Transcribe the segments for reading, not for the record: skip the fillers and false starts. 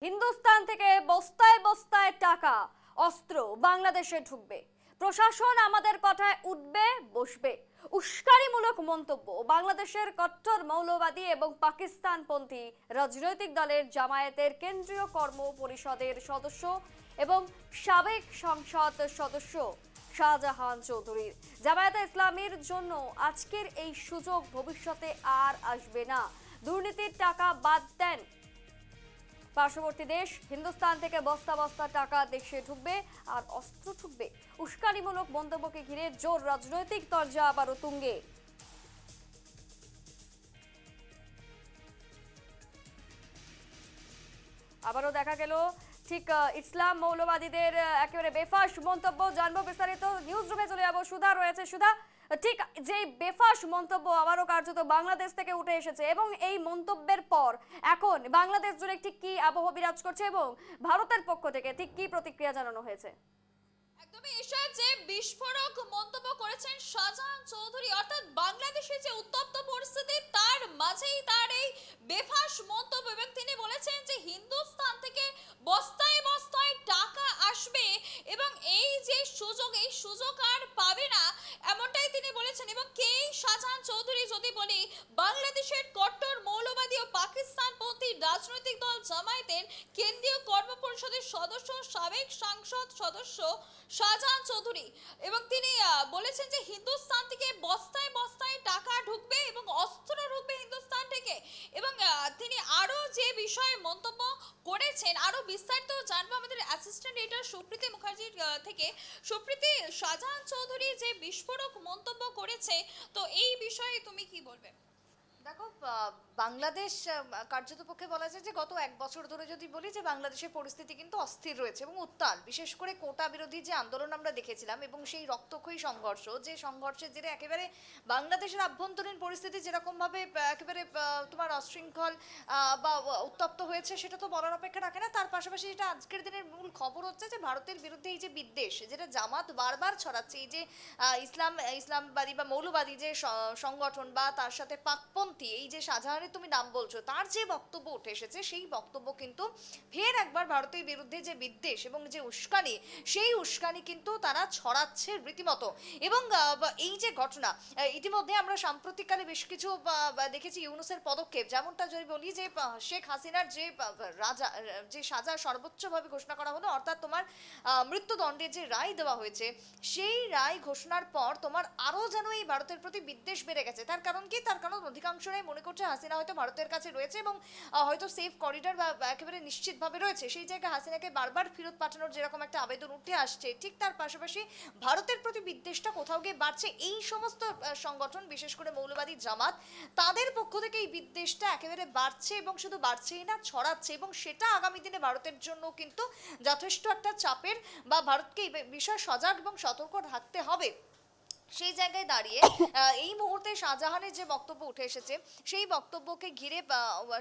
হিন্দুস্তান থেকে বস্তায় বস্তায় টাকা অস্ত্র বাংলাদেশে ঢুকবে। প্রশাসন আমাদের কথায় উঠবে বসবে। উস্কানিমূলক মন্তব্য বাংলাদেশের কট্টর মৌলবাদী এবং পাকিস্তানপন্থী রাজনৈতিক দলের জামায়াতের কেন্দ্রীয় কর্ম পরিষদের সদস্য এবং সাবেক সংসদ সদস্য শাহজাহান চৌধুরীর। জামায়াতে ইসলামীর জন্য আজকের এই সুযোগ ভবিষ্যতে আর আসবে না। দুর্নীতির টাকা বাদ দেন, পার্শ্ববর্তী দেশ হিন্দুস্তান থেকে বস্তা বস্তা টাকা দেশে ঢুকবে আর অস্ত্র ঢুকবে। উস্কানিমূলক মন্তব্যকে ঘিরে জোর রাজনৈতিক তরজা আবারও তুঙ্গে। আবারও দেখা গেল ঠিক ইসলাম মৌলবাদীদের একেবারে বেফাস মন্তব্য। জানবো বিস্তারিত, নিউজ রুমে চলে যাবো। সুধা রয়েছে। সুধা, ঠিক যে বেফাস মন্তব্য আবারও কার্যত বাংলাদেশ থেকে উঠে এসেছে এবং এই মন্তব্যের পর এখন বাংলাদেশ জুড়ে ঠিক কি আবহ বিরাজ করছে এবং ভারতের পক্ষ থেকে ঠিক কি প্রতিক্রিয়া জানানো হয়েছে? একদমই এসা যে বিস্ফোরক মন্তব্য করেছেন শাহজাহান চৌধুরী, অর্থাৎ বাংলাদেশের যে উত্তপ্ত পরিস্থিতি তার মাঝেই তার এই বেফাস মন্তব্য, এবং তিনি বলেছেন যে হিন্দুস্তান থেকে বস্তায় বস্তায় টাকা আসবে এবং এই যে সুযোগ, এই সুযোগ আর পাবে না, এমনটাই তিনি বলেছেন। এবং কে শাহজাহান চৌধুরী যদি বলি, বাংলাদেশের কট্টর মৌলবাদী ও পাকিস্তানপন্থী রাজনৈতিক দল জামায়াতের কেন্দ্রীয় কর্ম পরিষদের সদস্য সাবেক সংসদ সদস্য শাহজাহান চৌধুরী, এবং তিনি বলেছেন যে হিন্দুস্তান থেকে বস্তায় বস্তায় টাকা ঢুকবে এবং অস্ত্র ঢুকবে হিন্দুস্তান থেকে। এবং তিনি আরো যে বিষয়ে মন্তব্য করেছেন আরো বিস্তারিত জানবো আমাদের অ্যাসিস্ট্যান্ট এডিটর সুপ্রীতি মুখার্জির থেকে। সুপ্রীতি, শাহজাহান চৌধুরী যে বিস্ফোরক মন্তব্য করেছে, তো এই বিষয়ে তুমি কি বলবে? দেখো, বাংলাদেশ কার্যত পক্ষে বলা যায় যে গত এক বছর ধরে যদি বলি যে বাংলাদেশের পরিস্থিতি কিন্তু অস্থির রয়েছে এবং উত্তাল। বিশেষ করে কোটা বিরোধী যে আন্দোলন আমরা দেখেছিলাম এবং সেই রক্তক্ষয়ী সংঘর্ষ, যে সংঘর্ষের জেরে একেবারে বাংলাদেশের আভ্যন্তরীণ পরিস্থিতি যেরকমভাবে একেবারে তোমার অশৃঙ্খল বা উত্তপ্ত হয়েছে সেটা তো বলার অপেক্ষা রাখে না। তার পাশাপাশি যেটা আজকের দিনের মূল খবর হচ্ছে যে ভারতের বিরুদ্ধে এই যে বিদ্বেষ যেটা জামাত বারবার ছড়াচ্ছে, এই যে ইসলামবাদী বা মৌলবাদী যে সংগঠন বা তার সাথে পাকপন্থী এই যে শাহজাহানের তুমি নাম বলছো, তার যে বক্তব্য উঠে এসেছে সেই বক্তব্য কিন্তু ফের একবার ভারতের বিরুদ্ধে যে বিদ্বেষ এবং যে উস্কানি, সেই উস্কানি কিন্তু তারা ছড়াচ্ছে রীতিমতো। এবং এই যে ঘটনা ইতিমধ্যে আমরা সাম্প্রতিককালে বেশ কিছু দেখেছি ইউনূসের পদক্ষেপ, যেমনটা যদি বলি যে শেখ হাসিনার যে সাজা সর্বোচ্চভাবে ঘোষণা করা হলো, অর্থাৎ তোমার মৃত্যুদণ্ডের যে রায় দেওয়া হয়েছে, সেই রায় ঘোষণার পর তোমার আরো যেন এই ভারতের প্রতি বিদ্বেষ বেড়ে গেছে। তার কারণ কি? তার কারণ অধিকাংশ মনে করছে হাসিনা হয়তো ভারতের কাছে রয়েছে এবং হয়তো সেফ করিডর বা একেবারে নিশ্চিতভাবে রয়েছে, সেই জায়গায় হাসিনাকে বারবার ফেরত পাঠানোর যেরকম একটা আবেদন উঠে আসছে, ঠিক তার পাশাপাশি ভারতের প্রতি বিদ্বেষটা কোথাও গিয়ে বাড়ছে। এই সমস্ত সংগঠন, বিশেষ করে মৌলবাদী জামাত, তাদের পক্ষ থেকে এই বিদ্বেষটা একেবারে বাড়ছে এবং শুধু বাড়ছেই না, ছড়াচ্ছে, এবং সেটা আগামী দিনে ভারতের জন্য কিন্তু যথেষ্ট একটা চাপের, বা ভারতকে এই বিষয়ে সজাগ এবং সতর্ক থাকতে হবে। সেই জায়গায় দাঁড়িয়ে এই মুহূর্তে শাহজাহানের যে বক্তব্য উঠে এসেছে, সেই বক্তব্যকে ঘিরে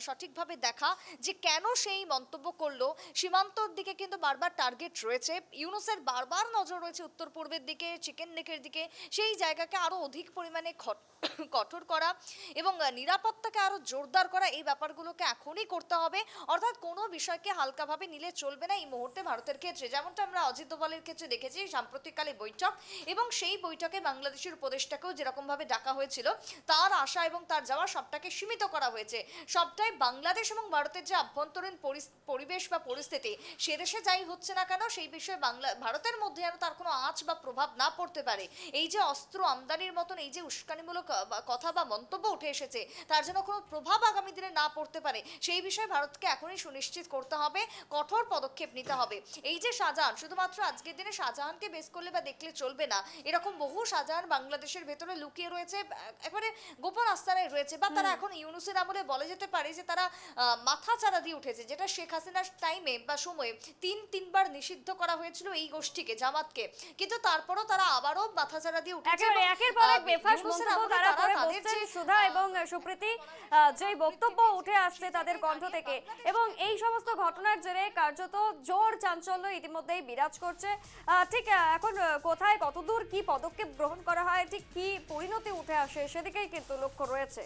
সঠিকভাবে দেখা যে কেন সেই মন্তব্য করলো। সীমান্তর দিকে কিন্তু বারবার টার্গেট রয়েছে, ইউনূসের বারবার নজর রয়েছে উত্তর পূর্বের দিকে, চিকেন নেকের দিকে। সেই জায়গাকে আরো অধিক পরিমাণে কঠোর করা এবং নিরাপত্তাকে আরো জোরদার করা, এই ব্যাপারগুলোকে এখনই করতে হবে। অর্থাৎ কোনো বিষয়কে হালকাভাবে নিলে চলবে না এই মুহূর্তে ভারতের ক্ষেত্রে। যেমনটা আমরা অজিত দোভালের ক্ষেত্রে দেখেছি সাম্প্রতিককালে বৈঠক, এবং সেই বৈঠকে বাংলাদেশের উপদেষ্টাকেও যেরকম ভাবে ডাকা হয়েছিল, তার আশা এবং তার যাওয়া সবটাকে সীমিত করা হয়েছে। সবটাই বাংলাদেশ এবং ভারতের যে আভ্যন্তরীণ পরিবেশ বা পরিস্থিতি, সে দেশে যাই হচ্ছে না কেন সেই বিষয়ে ভারতের মধ্যে যেন তার কোনো আঁচ বা প্রভাব না পড়তে পারে। এই যে অস্ত্র আমদানির মতন এই যে উস্কানিমূলক কথা বা মন্তব্য উঠে এসেছে, তার জন্য কোনো প্রভাব আগামী দিনে না পড়তে পারে, সেই বিষয়ে ভারতকে এখনই সুনিশ্চিত করতে হবে, কঠোর পদক্ষেপ নিতে হবে। এই যে শাহজাহান, শুধুমাত্র আজকের দিনে শাহজাহানকে বেস করলে বা দেখলে চলবে না, এরকম বহু শাহজাহান বাংলাদেশের ভেতরে লুকিয়ে রয়েছে, একেবারে গোপন আস্তানায় রয়েছে, বা তারা এখন ইউনূসের আমলে বলা যেতে পারে যে তারা মাথা চারা দিয়ে উঠেছে, যেটা শেখ হাসিনার টাইমে বা সময়ে তিনবার নিষিদ্ধ করা হয়েছিল এই গোষ্ঠীকে, জামাতকে, কিন্তু তারপরও তারা আবারও মাথা চারা দিয়ে উঠেছে। একের পর এক বেফাস মন্তব্য তারা করে বসছেন। সুধা এবং সুপ্রীতি, যে বক্তব্য উঠে আসছে তাদের কণ্ঠ থেকে এবং এই সমস্ত ঘটনার জেরে কার্যত জোর চাঞ্চল্য ইতিমধ্যেই বিরাজ করছে। ঠিক এখন কোথায় কতদূর কি পদক্ষেপ গ্রহণ করা হয়, ঠিক কি পরিণতি উঠে আসে, সেদিকেই কিন্তু লক্ষ্য রয়েছে।